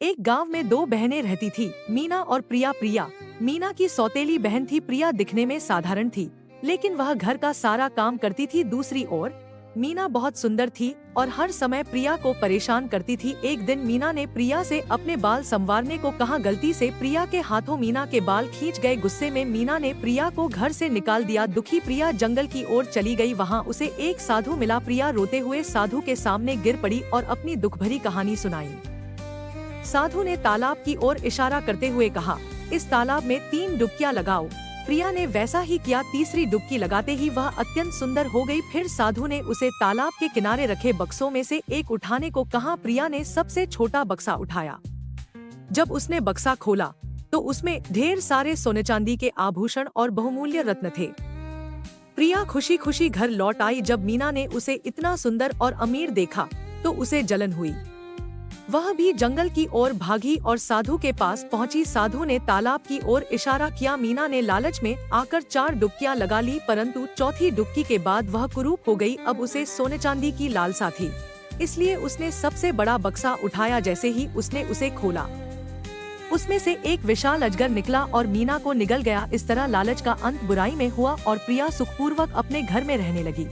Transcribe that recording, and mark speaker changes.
Speaker 1: एक गांव में दो बहनें रहती थी, मीना और प्रिया। प्रिया मीना की सौतेली बहन थी। प्रिया दिखने में साधारण थी, लेकिन वह घर का सारा काम करती थी। दूसरी ओर मीना बहुत सुंदर थी और हर समय प्रिया को परेशान करती थी। एक दिन मीना ने प्रिया से अपने बाल संवारने को कहा। गलती से प्रिया के हाथों मीना के बाल खींच गए। गुस्से में मीना ने प्रिया को घर से निकाल दिया। दुखी प्रिया जंगल की ओर चली गई। वहाँ उसे एक साधु मिला। प्रिया रोते हुए साधु के सामने गिर पड़ी और अपनी दुख भरी कहानी सुनाई। साधु ने तालाब की ओर इशारा करते हुए कहा, इस तालाब में 3 डुबकियां लगाओ। प्रिया ने वैसा ही किया। तीसरी डुबकी लगाते ही वह अत्यंत सुंदर हो गई। फिर साधु ने उसे तालाब के किनारे रखे बक्सों में से एक उठाने को कहा। प्रिया ने सबसे छोटा बक्सा उठाया। जब उसने बक्सा खोला तो उसमें ढेर सारे सोने चांदी के आभूषण और बहुमूल्य रत्न थे। प्रिया खुशी खुशी घर लौट आई। जब मीना ने उसे इतना सुंदर और अमीर देखा तो उसे जलन हुई। वह भी जंगल की ओर भागी और साधु के पास पहुंची। साधु ने तालाब की ओर इशारा किया। मीना ने लालच में आकर 4 डुबकियां लगा ली, परंतु चौथी डुबकी के बाद वह कुरूप हो गई। अब उसे सोने चांदी की लालसा थी, इसलिए उसने सबसे बड़ा बक्सा उठाया। जैसे ही उसने उसे खोला, उसमें से एक विशाल अजगर निकला और मीना को निगल गया। इस तरह लालच का अंत बुराई में हुआ और प्रिया सुखपूर्वक अपने घर में रहने लगी।